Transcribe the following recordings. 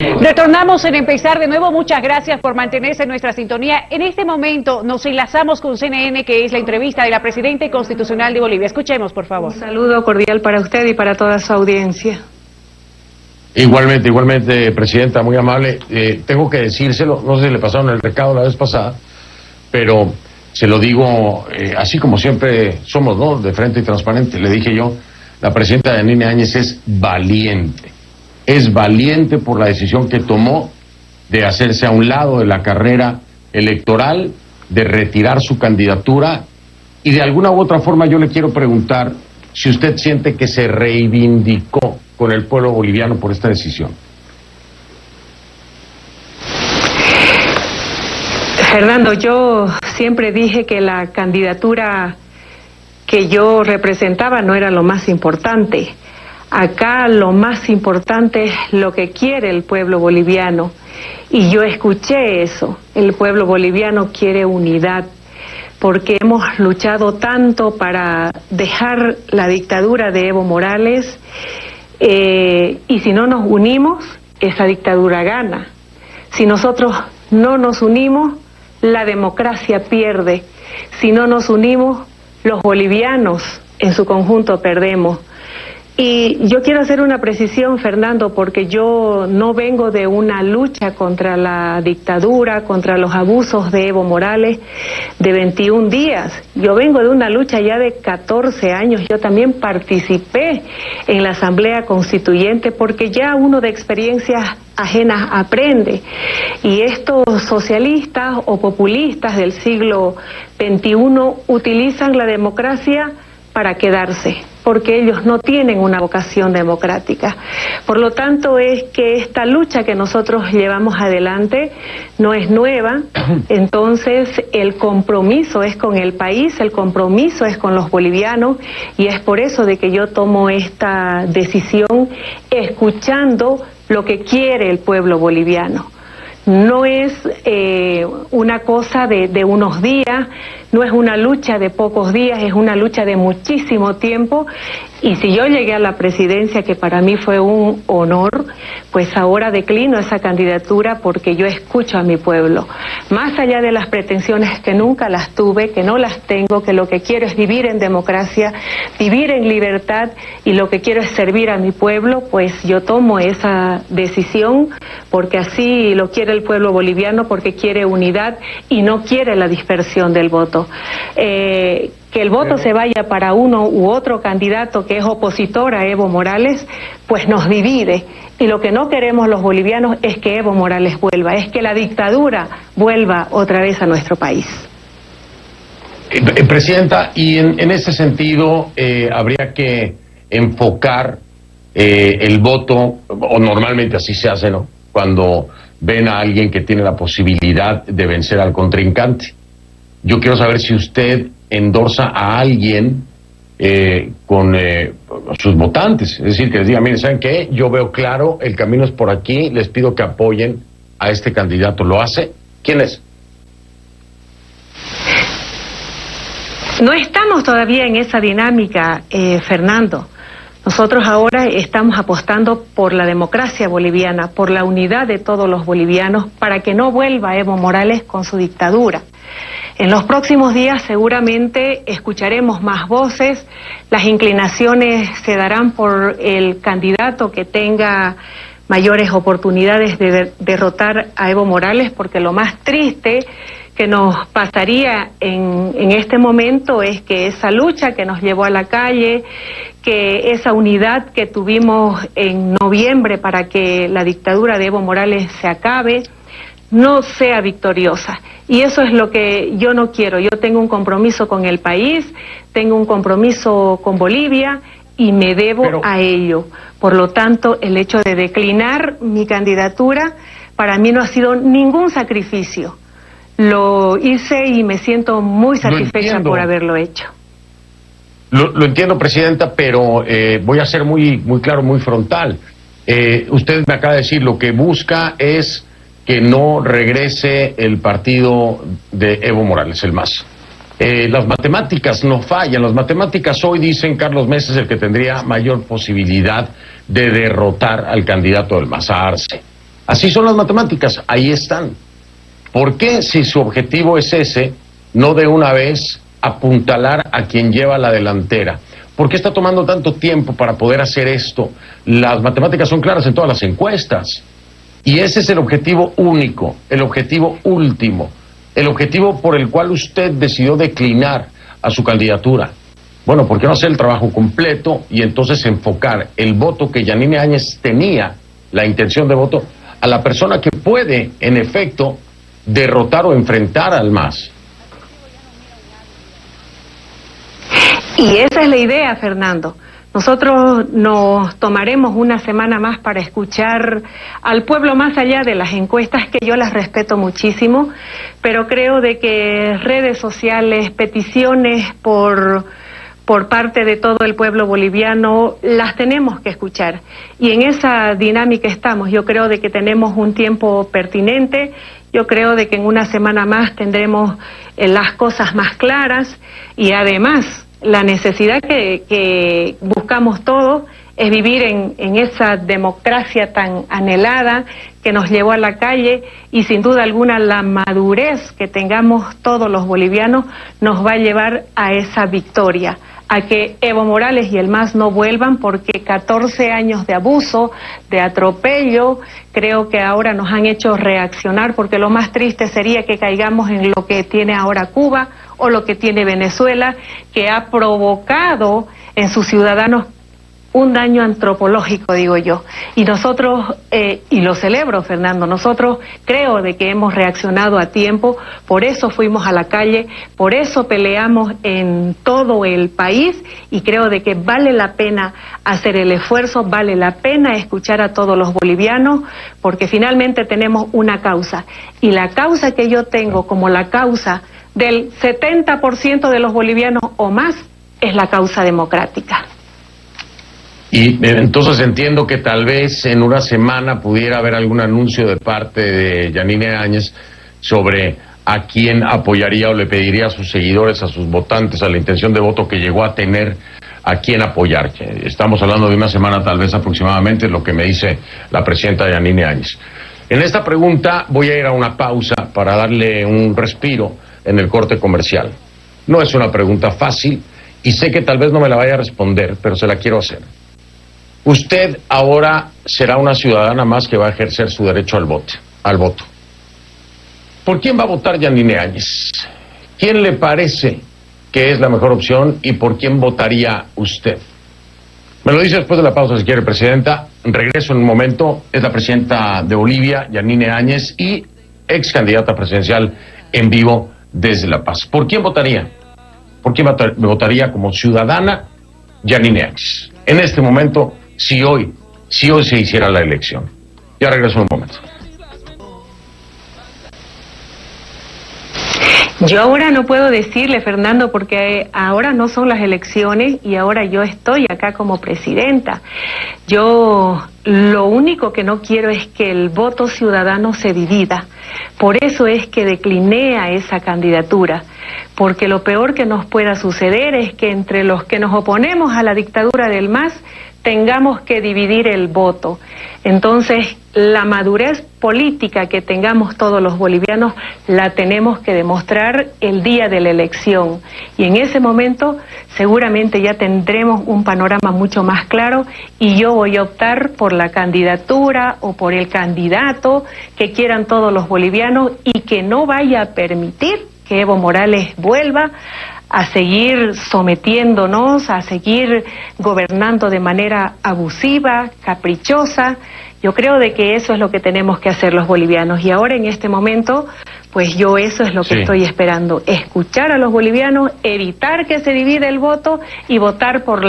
Retornamos en Empezar de nuevo. Muchas gracias por mantenerse en nuestra sintonía. En este momento nos enlazamos con CNN, que es la entrevista de la Presidenta Constitucional de Bolivia. Escuchemos, por favor. Un saludo cordial para usted y para toda su audiencia. Igualmente, Presidenta, muy amable. Tengo que decírselo, no sé si le pasaron el recado la vez pasada, pero se lo digo así como siempre somos, ¿no? De frente y transparente. Le dije yo, la Presidenta Yanine Áñez es valiente. Es valiente por la decisión que tomó de hacerse a un lado de la carrera electoral, de retirar su candidatura, y de alguna u otra forma yo le quiero preguntar si usted siente que se reivindicó con el pueblo boliviano por esta decisión. Fernando, yo siempre dije que la candidatura que yo representaba no era lo más importante. Acá lo más importante es lo que quiere el pueblo boliviano, y yo escuché eso. El pueblo boliviano quiere unidad, porque hemos luchado tanto para dejar la dictadura de Evo Morales, y si no nos unimos, esa dictadura gana. Si nosotros no nos unimos, la democracia pierde. Si no nos unimos, los bolivianos en su conjunto perdemos. Y yo quiero hacer una precisión, Fernando, porque yo no vengo de una lucha contra la dictadura, contra los abusos de Evo Morales de 21 días. Yo vengo de una lucha ya de 14 años. Yo también participé en la Asamblea Constituyente, porque ya uno de experiencias ajenas aprende. Y estos socialistas o populistas del siglo XXI utilizan la democracia para quedarse, porque ellos no tienen una vocación democrática. Por lo tanto, es que esta lucha que nosotros llevamos adelante no es nueva. Entonces, el compromiso es con el país, el compromiso es con los bolivianos, y es por eso de que yo tomo esta decisión escuchando lo que quiere el pueblo boliviano. No es una cosa de unos días, no es una lucha de pocos días, es una lucha de muchísimo tiempo. Y si yo llegué a la presidencia, que para mí fue un honor, pues ahora declino esa candidatura porque yo escucho a mi pueblo. Más allá de las pretensiones que nunca las tuve, que no las tengo, que lo que quiero es vivir en democracia, vivir en libertad, y lo que quiero es servir a mi pueblo, pues yo tomo esa decisión porque así lo quiere el pueblo boliviano, porque quiere unidad y no quiere la dispersión del voto. Que el voto se vaya para uno u otro candidato que es opositor a Evo Morales, pues nos divide. Y lo que no queremos los bolivianos es que Evo Morales vuelva, es que la dictadura vuelva otra vez a nuestro país. Presidenta, y en ese sentido habría que enfocar el voto, o normalmente así se hace, ¿no?, cuando ven a alguien que tiene la posibilidad de vencer al contrincante. Yo quiero saber si usted endorsa a alguien con sus votantes, es decir, que les diga, miren, ¿saben qué? Yo veo claro, el camino es por aquí, les pido que apoyen a este candidato. ¿Lo hace? ¿Quién es? No estamos todavía en esa dinámica, Fernando. Nosotros ahora estamos apostando por la democracia boliviana, por la unidad de todos los bolivianos, para que no vuelva Evo Morales con su dictadura. En los próximos días seguramente escucharemos más voces, las inclinaciones se darán por el candidato que tenga mayores oportunidades de derrotar a Evo Morales, porque lo más triste que nos pasaría en este momento es que esa lucha que nos llevó a la calle, que esa unidad que tuvimos en noviembre para que la dictadura de Evo Morales se acabe, no sea victoriosa. Y eso es lo que yo no quiero. Yo tengo un compromiso con el país, tengo un compromiso con Bolivia y me debo a ello. Por lo tanto, el hecho de declinar mi candidatura para mí no ha sido ningún sacrificio. Lo hice y me siento muy satisfecha por haberlo hecho. Lo entiendo, Presidenta, pero voy a ser muy claro, muy frontal. Usted me acaba de decir, lo que busca es que no regrese el partido de Evo Morales, el MAS. Las matemáticas no fallan. Las matemáticas hoy dicen Carlos Mesa es el que tendría mayor posibilidad de derrotar al candidato del MAS, a Arce. Así son las matemáticas, ahí están. ¿Por qué, si su objetivo es ese, no de una vez apuntalar a quien lleva la delantera? ¿Por qué está tomando tanto tiempo para poder hacer esto? Las matemáticas son claras en todas las encuestas. Y ese es el objetivo único, el objetivo último, el objetivo por el cual usted decidió declinar a su candidatura. Bueno, ¿por qué no hacer el trabajo completo y entonces enfocar el voto que Yanine Áñez tenía, la intención de voto, a la persona que puede, en efecto, derrotar o enfrentar al MAS? Y esa es la idea, Fernando. Nosotros nos tomaremos una semana más para escuchar al pueblo más allá de las encuestas, que yo las respeto muchísimo, pero creo de que redes sociales, peticiones por parte de todo el pueblo boliviano, las tenemos que escuchar. Y en esa dinámica estamos. Yo creo de que tenemos un tiempo pertinente. Yo creo de que en una semana más tendremos las cosas más claras, y además la necesidad que buscamos todos es vivir en esa democracia tan anhelada que nos llevó a la calle, y sin duda alguna la madurez que tengamos todos los bolivianos nos va a llevar a esa victoria, a que Evo Morales y el MAS no vuelvan, porque 14 años de abuso, de atropello, creo que ahora nos han hecho reaccionar, porque lo más triste sería que caigamos en lo que tiene ahora Cuba o lo que tiene Venezuela, que ha provocado en sus ciudadanos un daño antropológico, digo yo. Y nosotros, y lo celebro, Fernando, nosotros creo de que hemos reaccionado a tiempo, por eso fuimos a la calle, por eso peleamos en todo el país, y creo de que vale la pena hacer el esfuerzo, vale la pena escuchar a todos los bolivianos, porque finalmente tenemos una causa. Y la causa que yo tengo como la causa del 70% de los bolivianos o más es la causa democrática. Y entonces entiendo que tal vez en una semana pudiera haber algún anuncio de parte de Yanine Áñez sobre a quién apoyaría o le pediría a sus seguidores, a sus votantes, a la intención de voto que llegó a tener, a quién apoyar. Estamos hablando de una semana tal vez aproximadamente, lo que me dice la presidenta Yanine Áñez. En esta pregunta voy a ir a una pausa para darle un respiro en el corte comercial. No es una pregunta fácil y sé que tal vez no me la vaya a responder, pero se la quiero hacer. Usted ahora será una ciudadana más que va a ejercer su derecho al voto. ¿Por quién va a votar Yanine Áñez? ¿Quién le parece que es la mejor opción y por quién votaría usted? Me lo dice después de la pausa, si quiere, Presidenta. Regreso en un momento. Es la presidenta de Bolivia, Yanine Áñez, y ex candidata presidencial en vivo desde La Paz. ¿Por quién votaría? ¿Por quién votaría como ciudadana Yanine Áñez? En este momento, si hoy se hiciera la elección. Ya regreso en un momento. Yo ahora no puedo decirle, Fernando, porque ahora no son las elecciones y ahora yo estoy acá como presidenta. Yo lo único que no quiero es que el voto ciudadano se divida. Por eso es que decliné a esa candidatura, porque lo peor que nos pueda suceder es que entre los que nos oponemos a la dictadura del MAS tengamos que dividir el voto. Entonces, la madurez política que tengamos todos los bolivianos la tenemos que demostrar el día de la elección. Y en ese momento seguramente ya tendremos un panorama mucho más claro, y yo voy a optar por la candidatura o por el candidato que quieran todos los bolivianos, y que no vaya a permitir que Evo Morales vuelva a seguir sometiéndonos, a seguir gobernando de manera abusiva, caprichosa. Yo creo de que eso es lo que tenemos que hacer los bolivianos, y ahora en este momento, pues yo eso es lo que estoy esperando, escuchar a los bolivianos, evitar que se divida el voto y votar por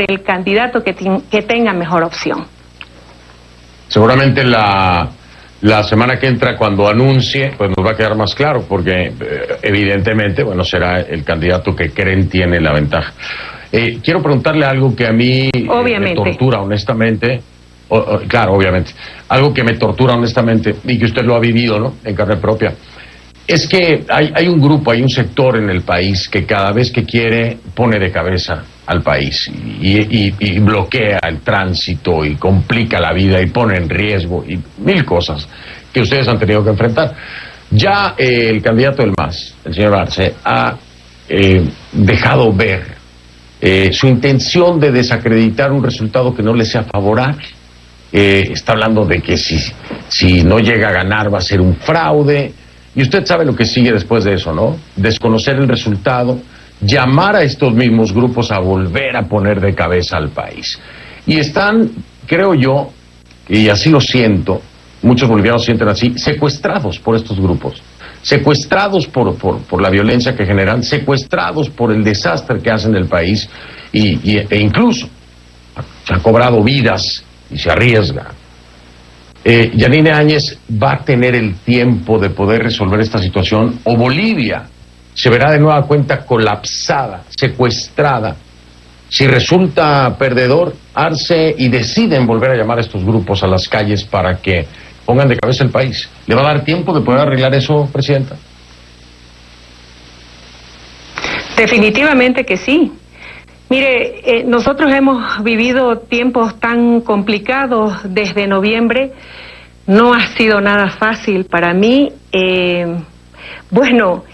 el candidato que tenga mejor opción. Seguramente la semana que entra, cuando anuncie, pues nos va a quedar más claro, porque evidentemente, bueno, será el candidato que creen tiene la ventaja. Quiero preguntarle algo que a mí me tortura honestamente. Claro, obviamente. Algo que me tortura honestamente, y que usted lo ha vivido, ¿no?, en carne propia. Es que hay un grupo, hay un sector en el país que cada vez que quiere pone de cabeza al país y bloquea el tránsito y complica la vida y pone en riesgo y mil cosas que ustedes han tenido que enfrentar. Ya el candidato del MAS, el señor Arce, ha dejado ver su intención de desacreditar un resultado que no le sea favorable. Está hablando de que si no llega a ganar va a ser un fraude. Y usted sabe lo que sigue después de eso, ¿no? Desconocer el resultado, llamar a estos mismos grupos a volver a poner de cabeza al país. Y están, creo yo, y así lo siento, muchos bolivianos sienten así, secuestrados por estos grupos, secuestrados por la violencia que generan, secuestrados por el desastre que hacen del país e incluso se han cobrado vidas y se arriesga. Yanine Áñez va a tener el tiempo de poder resolver esta situación, o Bolivia se verá de nueva cuenta colapsada, secuestrada. Si resulta perdedor, Arce y deciden volver a llamar a estos grupos a las calles para que pongan de cabeza el país. ¿Le va a dar tiempo de poder arreglar eso, Presidenta? Definitivamente que sí. Mire, nosotros hemos vivido tiempos tan complicados desde noviembre. No ha sido nada fácil para mí. Bueno,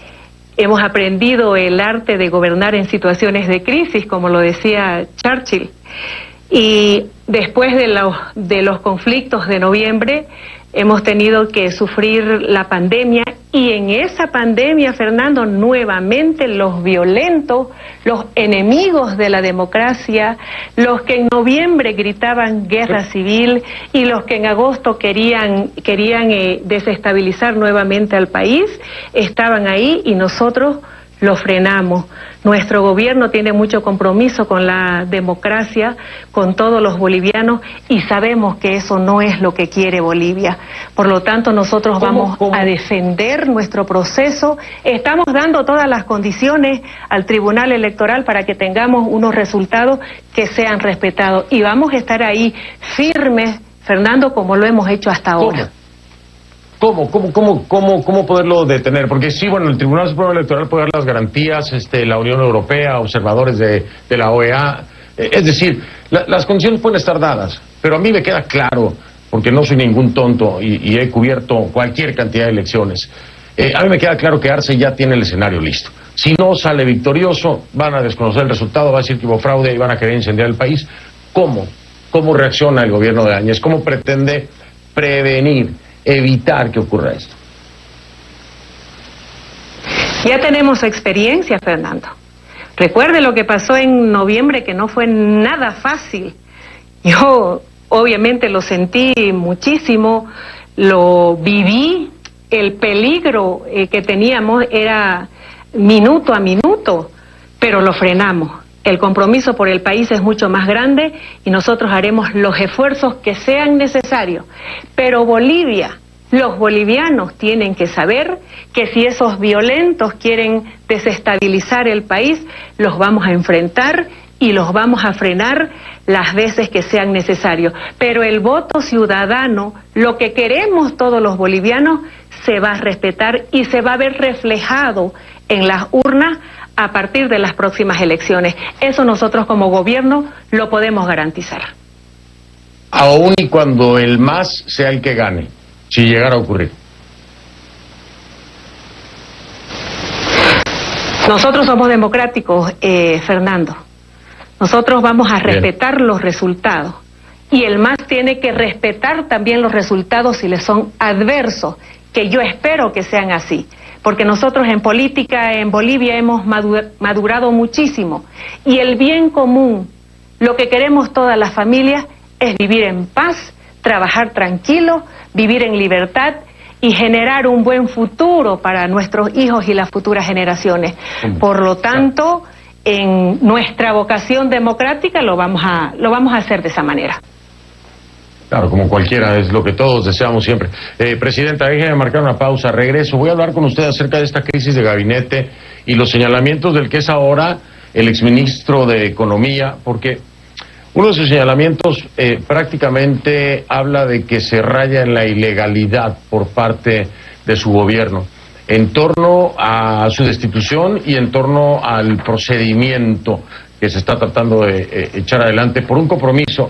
hemos aprendido el arte de gobernar en situaciones de crisis, como lo decía Churchill. Y después de los conflictos de noviembre, hemos tenido que sufrir la pandemia, y en esa pandemia, Fernando, nuevamente los violentos, los enemigos de la democracia, los que en noviembre gritaban guerra civil y los que en agosto querían desestabilizar nuevamente al país, estaban ahí y nosotros lo frenamos. Nuestro gobierno tiene mucho compromiso con la democracia, con todos los bolivianos, y sabemos que eso no es lo que quiere Bolivia. Por lo tanto, nosotros vamos a defender nuestro proceso. Estamos dando todas las condiciones al Tribunal Electoral para que tengamos unos resultados que sean respetados. Y vamos a estar ahí firmes, Fernando, como lo hemos hecho hasta ahora. ¿Cómo poderlo detener? Porque sí, bueno, el Tribunal Supremo Electoral puede dar las garantías, la Unión Europea, observadores de la OEA, es decir, las condiciones pueden estar dadas, pero a mí me queda claro, porque no soy ningún tonto y he cubierto cualquier cantidad de elecciones, a mí me queda claro que Arce ya tiene el escenario listo. Si no sale victorioso, van a desconocer el resultado, va a decir que hubo fraude y van a querer incendiar el país. ¿Cómo reacciona el gobierno de Áñez? ¿Cómo pretende prevenir, evitar que ocurra esto? Ya tenemos experiencia, Fernando. Recuerde lo que pasó en noviembre, que no fue nada fácil. Yo obviamente lo sentí muchísimo, lo viví, el peligro que teníamos era minuto a minuto, pero lo frenamos. El compromiso por el país es mucho más grande y nosotros haremos los esfuerzos que sean necesarios. Pero Bolivia, los bolivianos tienen que saber que si esos violentos quieren desestabilizar el país, los vamos a enfrentar y los vamos a frenar las veces que sean necesarios. Pero el voto ciudadano, lo que queremos todos los bolivianos, se va a respetar y se va a ver reflejado en las urnas a partir de las próximas elecciones. Eso nosotros como gobierno lo podemos garantizar. Aún y cuando el MAS sea el que gane, si llegara a ocurrir. Nosotros somos democráticos, Fernando. Nosotros vamos a respetar los resultados. Y el MAS tiene que respetar también los resultados si les son adversos, que yo espero que sean así. Porque nosotros en política en Bolivia hemos madurado muchísimo. Y el bien común, lo que queremos todas las familias, es vivir en paz, trabajar tranquilo, vivir en libertad y generar un buen futuro para nuestros hijos y las futuras generaciones. Por lo tanto, en nuestra vocación democrática lo vamos a hacer de esa manera. Claro, como cualquiera, es lo que todos deseamos siempre. Presidenta, déjeme marcar una pausa, regreso. Voy a hablar con usted acerca de esta crisis de gabinete y los señalamientos del que es ahora el exministro de Economía, porque uno de sus señalamientos prácticamente habla de que se raya en la ilegalidad por parte de su gobierno en torno a su destitución y en torno al procedimiento que se está tratando de echar adelante por un compromiso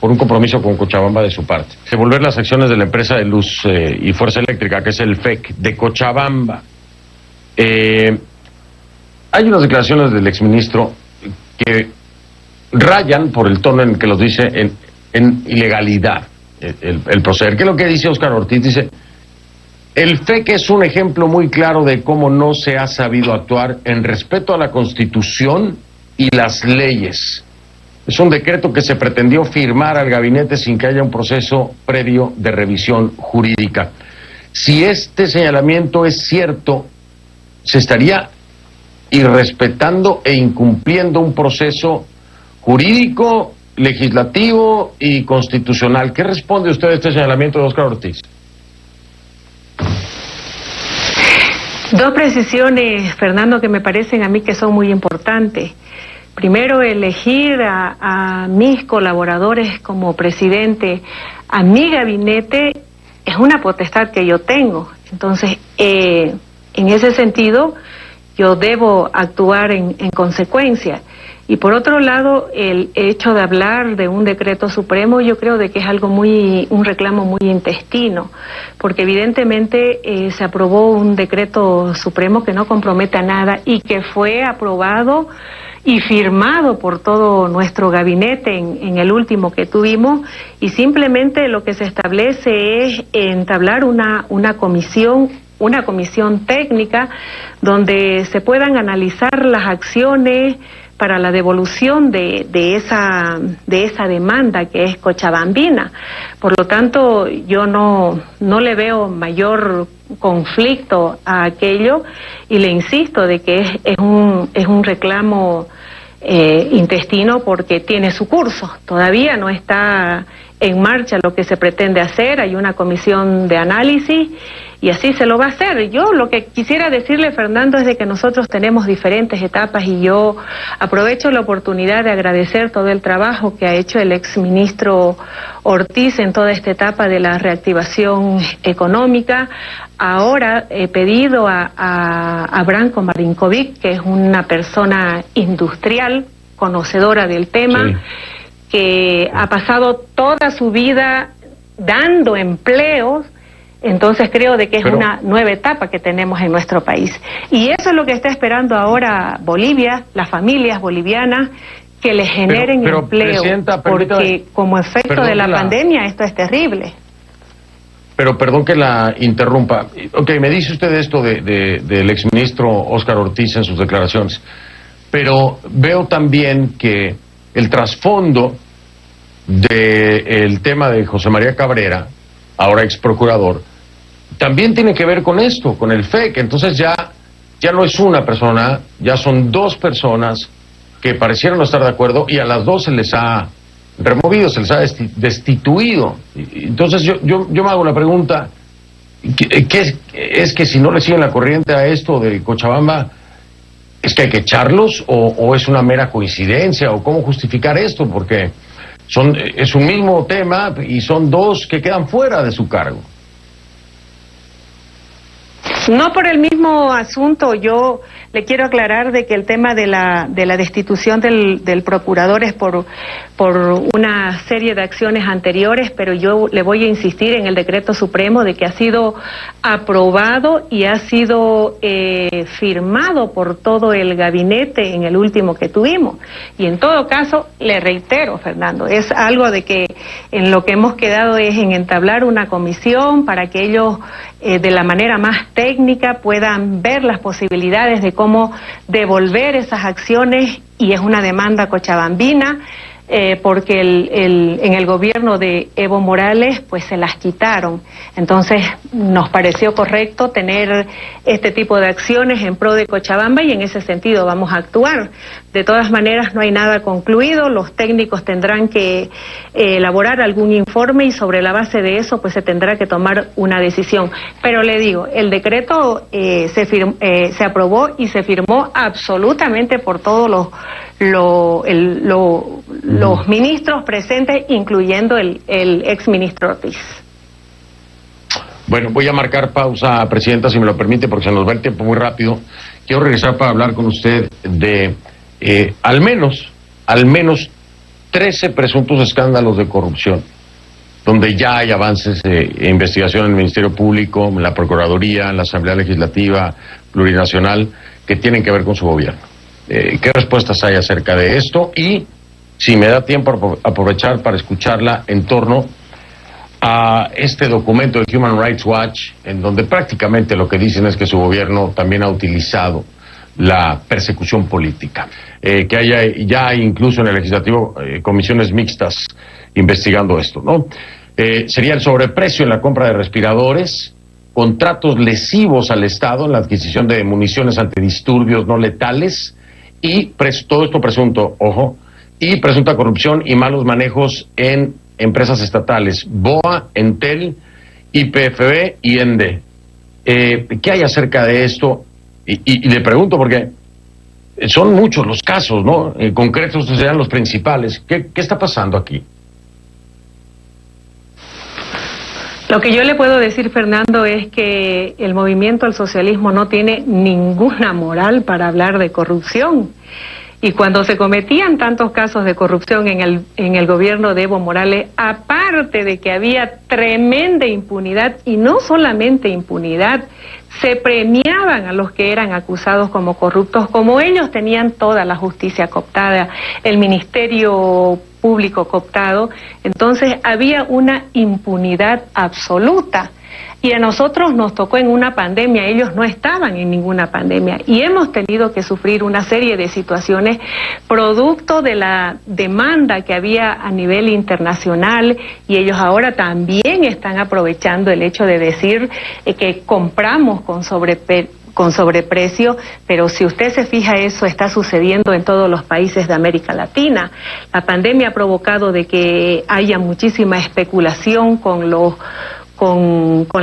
con Cochabamba de su parte. Devolver las acciones de la empresa de luz y fuerza eléctrica, que es el FEC, de Cochabamba. Hay unas declaraciones del exministro que rayan por el tono en el que los dice en ilegalidad el proceder. ¿Qué es lo que dice Óscar Ortiz? Dice: el FEC es un ejemplo muy claro de cómo no se ha sabido actuar en respeto a la Constitución y las leyes. Es un decreto que se pretendió firmar al gabinete sin que haya un proceso previo de revisión jurídica. Si este señalamiento es cierto, se estaría irrespetando e incumpliendo un proceso jurídico, legislativo y constitucional. ¿Qué responde usted a este señalamiento de Óscar Ortiz? Dos precisiones, Fernando, que me parecen a mí que son muy importantes. Primero, elegir a mis colaboradores como presidente, a mi gabinete, es una potestad que yo tengo. Entonces, en ese sentido, yo debo actuar en consecuencia. Y por otro lado, el hecho de hablar de un decreto supremo, yo creo de que es algo un reclamo muy intestino, porque evidentemente se aprobó un decreto supremo que no compromete a nada y que fue aprobado y firmado por todo nuestro gabinete en el último que tuvimos, y simplemente lo que se establece es entablar una comisión técnica donde se puedan analizar las acciones para la devolución de esa demanda que es cochabambina. Por lo tanto, yo no le veo mayor conflicto a aquello, y le insisto de que es un reclamo intestino, porque tiene su curso. Todavía no está en marcha lo que se pretende hacer, hay una comisión de análisis y así se lo va a hacer. Yo lo que quisiera decirle, Fernando, es de que nosotros tenemos diferentes etapas, y yo aprovecho la oportunidad de agradecer todo el trabajo que ha hecho el exministro Ortiz en toda esta etapa de la reactivación económica. Ahora he pedido a Branko Marinkovic, que es una persona industrial, conocedora del tema, sí, que ha pasado toda su vida dando empleos. Entonces creo de que es una nueva etapa que tenemos en nuestro país. Y eso es lo que está esperando ahora Bolivia, las familias bolivianas, que les generen empleo, porque como efecto de la pandemia esto es terrible. Pero perdón que la interrumpa. Ok, me dice usted esto del exministro Óscar Ortiz en sus declaraciones, pero veo también que el trasfondo del tema de José María Cabrera, ahora ex procurador, también tiene que ver con esto, con el FEC. Entonces ya no es una persona, ya son dos personas que parecieron no estar de acuerdo, y a las dos se les ha removido, se les ha destituido. Entonces yo me hago la pregunta, ¿qué es que si no le siguen la corriente a esto de Cochabamba, es que hay que echarlos, o es una mera coincidencia, o cómo justificar esto? Porque es un mismo tema y son dos que quedan fuera de su cargo. No por el mismo asunto. Yo le quiero aclarar de que el tema de la destitución del procurador es por una serie de acciones anteriores, pero yo le voy a insistir en el decreto supremo de que ha sido aprobado y ha sido firmado por todo el gabinete en el último que tuvimos. Y en todo caso, le reitero, Fernando, es algo de que en lo que hemos quedado es en entablar una comisión para que ellos de la manera más técnica puedan ver las posibilidades de cómo devolver esas acciones, y es una demanda cochabambina, porque en el gobierno de Evo Morales pues se las quitaron. Entonces nos pareció correcto tener este tipo de acciones en pro de Cochabamba, y en ese sentido vamos a actuar. De todas maneras, no hay nada concluido, los técnicos tendrán que elaborar algún informe, y sobre la base de eso pues se tendrá que tomar una decisión. Pero le digo, el decreto se aprobó y se firmó absolutamente por todos los ministros presentes, incluyendo el exministro Ortiz. Bueno, voy a marcar pausa, Presidenta, si me lo permite, porque se nos va el tiempo muy rápido. Quiero regresar para hablar con usted de al menos 13 presuntos escándalos de corrupción, donde ya hay avances de investigación en el Ministerio Público, en la Procuraduría, en la Asamblea Legislativa Plurinacional, que tienen que ver con su gobierno. ¿Qué respuestas hay acerca de esto? Y si me da tiempo, aprovechar para escucharla en torno a este documento de Human Rights Watch, en donde prácticamente lo que dicen es que su gobierno también ha utilizado la persecución política, que haya ya incluso en el legislativo comisiones mixtas investigando esto, ¿no? Sería el sobreprecio en la compra de respiradores, contratos lesivos al Estado en la adquisición de municiones antidisturbios no letales y todo esto presunto, ojo, y presunta corrupción y malos manejos en empresas estatales, BOA, Entel, YPFB y ENDE. ¿Qué hay acerca de esto? Y le pregunto porque son muchos los casos, ¿no? En concreto, estos serán los principales. ¿Qué está pasando aquí? Lo que yo le puedo decir, Fernando, es que el movimiento al socialismo no tiene ninguna moral para hablar de corrupción. Y cuando se cometían tantos casos de corrupción en el gobierno de Evo Morales, aparte de que había tremenda impunidad, y no solamente impunidad, se premiaban a los que eran acusados como corruptos, como ellos tenían toda la justicia cooptada, el Ministerio Público cooptado, entonces había una impunidad absoluta. Y a nosotros nos tocó en una pandemia, ellos no estaban en ninguna pandemia y hemos tenido que sufrir una serie de situaciones producto de la demanda que había a nivel internacional, y ellos ahora también están aprovechando el hecho de decir que compramos con sobreprecio, pero si usted se fija, eso está sucediendo en todos los países de América Latina. La pandemia ha provocado de que haya muchísima especulación con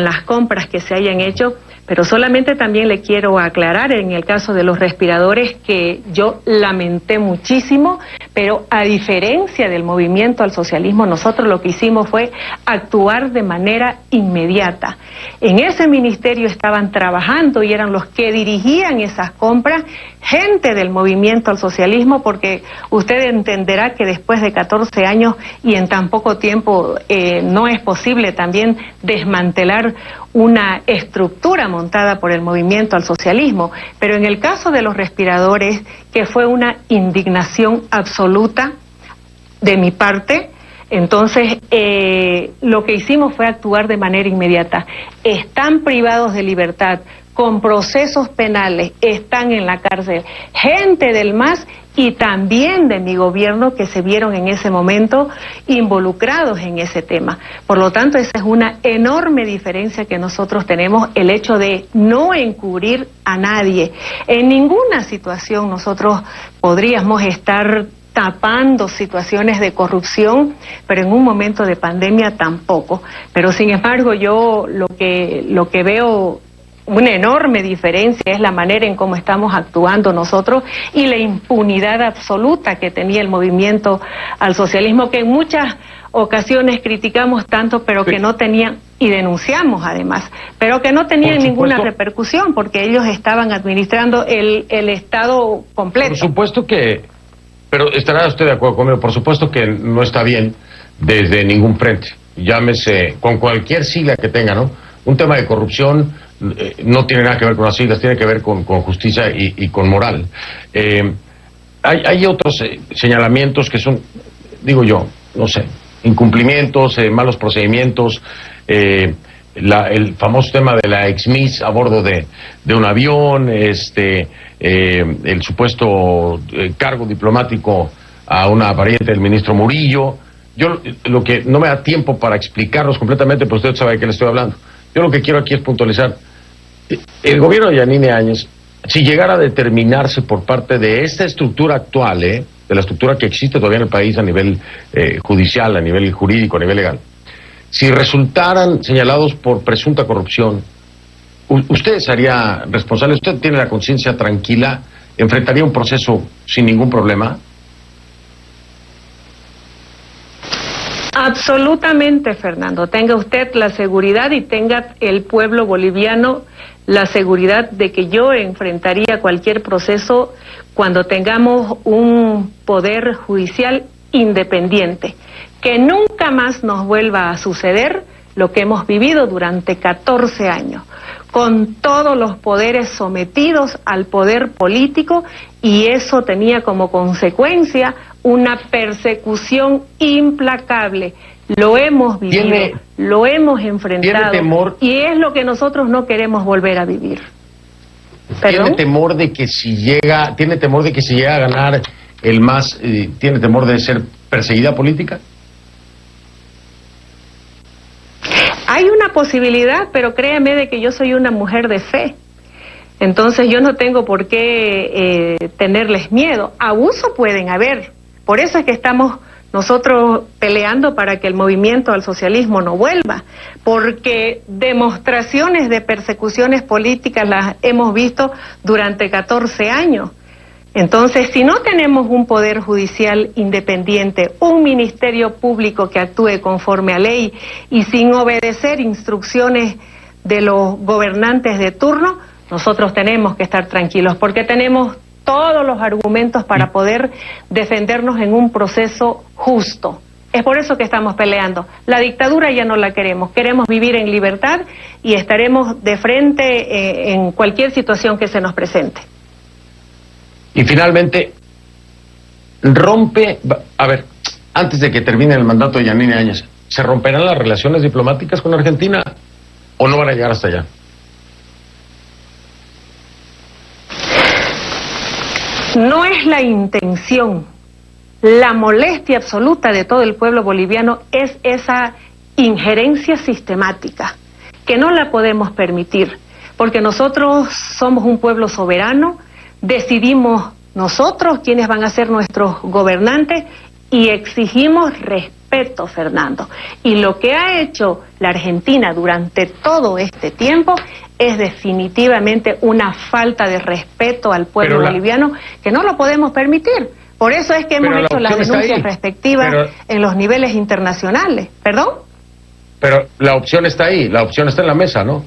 las compras que se hayan hecho, pero solamente también le quiero aclarar en el caso de los respiradores que yo lamenté muchísimo, pero a diferencia del movimiento al socialismo, nosotros lo que hicimos fue actuar de manera inmediata. En ese ministerio estaban trabajando y eran los que dirigían esas compras gente del movimiento al socialismo, porque usted entenderá que después de 14 años y en tan poco tiempo no es posible también desmantelar una estructura montada por el movimiento al socialismo. Pero en el caso de los respiradores, que fue una indignación absoluta de mi parte, entonces lo que hicimos fue actuar de manera inmediata. Están privados de libertad, con procesos penales, están en la cárcel, gente del MAS y también de mi gobierno que se vieron en ese momento involucrados en ese tema. Por lo tanto, esa es una enorme diferencia que nosotros tenemos, el hecho de no encubrir a nadie. En ninguna situación nosotros podríamos estar tapando situaciones de corrupción, pero en un momento de pandemia tampoco. Pero sin embargo, yo lo que veo una enorme diferencia es la manera en cómo estamos actuando nosotros y la impunidad absoluta que tenía el movimiento al socialismo, que en muchas ocasiones criticamos tanto, pero que no tenían, y denunciamos además, pero que no tenían ninguna repercusión, porque ellos estaban administrando el Estado completo. Por supuesto que, pero estará usted de acuerdo conmigo, por supuesto que no está bien desde ningún frente, llámese con cualquier sigla que tenga, ¿no? Un tema de corrupción no tiene nada que ver con las siglas, tiene que ver con justicia y con moral. Hay otros señalamientos que son, digo yo, no sé, incumplimientos, malos procedimientos, el famoso tema de la ex-miss a bordo de un avión, el supuesto cargo diplomático a una pariente del ministro Murillo. Yo lo que no me da tiempo para explicarlos completamente, pero usted sabe de qué le estoy hablando. Yo lo que quiero aquí es puntualizar. El gobierno de Yanine Áñez, si llegara a determinarse por parte de esta estructura actual, de la estructura que existe todavía en el país a nivel judicial, a nivel jurídico, a nivel legal, si resultaran señalados por presunta corrupción, ¿usted sería responsable? ¿Usted tiene la conciencia tranquila? ¿Enfrentaría un proceso sin ningún problema? Absolutamente, Fernando. Tenga usted la seguridad y tenga el pueblo boliviano la seguridad de que yo enfrentaría cualquier proceso cuando tengamos un poder judicial independiente, que nunca más nos vuelva a suceder lo que hemos vivido durante 14 años, con todos los poderes sometidos al poder político, y eso tenía como consecuencia una persecución implacable. Lo hemos vivido, lo hemos enfrentado, y es lo que nosotros no queremos volver a vivir. ¿Tiene temor de que si llega a ganar el MAS, tiene temor de ser perseguida política? Hay una posibilidad, pero créame de que yo soy una mujer de fe. Entonces yo no tengo por qué tenerles miedo. Abuso pueden haber. Por eso es que estamos nosotros peleando para que el movimiento al socialismo no vuelva. Porque demostraciones de persecuciones políticas las hemos visto durante 14 años. Entonces, si no tenemos un poder judicial independiente, un ministerio público que actúe conforme a ley y sin obedecer instrucciones de los gobernantes de turno, nosotros tenemos que estar tranquilos, porque tenemos todos los argumentos para poder defendernos en un proceso justo. Es por eso que estamos peleando. La dictadura ya no la queremos. Queremos vivir en libertad y estaremos de frente en cualquier situación que se nos presente. Y finalmente, antes de que termine el mandato de Yanine Áñez, ¿se romperán las relaciones diplomáticas con Argentina o no van a llegar hasta allá? No es la intención. La molestia absoluta de todo el pueblo boliviano es esa injerencia sistemática, que no la podemos permitir, porque nosotros somos un pueblo soberano. Decidimos nosotros quiénes van a ser nuestros gobernantes y exigimos respeto, Fernando. Y lo que ha hecho la Argentina durante todo este tiempo es definitivamente una falta de respeto al pueblo boliviano que no lo podemos permitir. Por eso es que hemos hecho las denuncias respectivas en los niveles internacionales. ¿Perdón? Pero la opción está ahí, la opción está en la mesa, ¿no?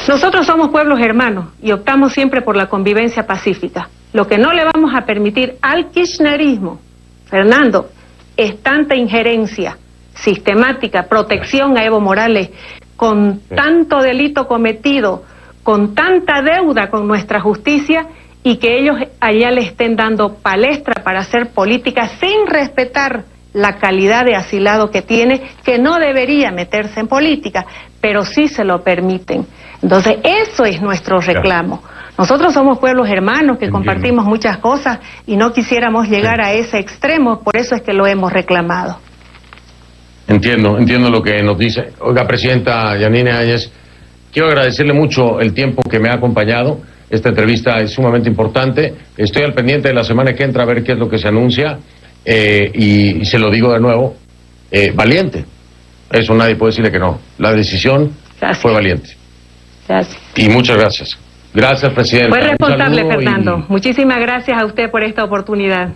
Nosotros somos pueblos hermanos y optamos siempre por la convivencia pacífica. Lo que no le vamos a permitir al kirchnerismo, Fernando, es tanta injerencia sistemática, protección a Evo Morales, con tanto delito cometido, con tanta deuda con nuestra justicia, y que ellos allá le estén dando palestra para hacer política sin respetar la calidad de asilado que tiene, que no debería meterse en política, pero sí se lo permiten. Entonces, eso es nuestro reclamo. Nosotros somos pueblos hermanos que compartimos muchas cosas y no quisiéramos llegar a ese extremo, por eso es que lo hemos reclamado. Entiendo lo que nos dice. Oiga, Presidenta Yanine Áñez, quiero agradecerle mucho el tiempo que me ha acompañado. Esta entrevista es sumamente importante. Estoy al pendiente de la semana que entra a ver qué es lo que se anuncia. Y se lo digo de nuevo, valiente. Eso nadie puede decirle que no. La decisión fue valiente. Gracias. Y muchas gracias. Gracias, Presidenta. Fue responsable, Fernando. Muchísimas gracias a usted por esta oportunidad.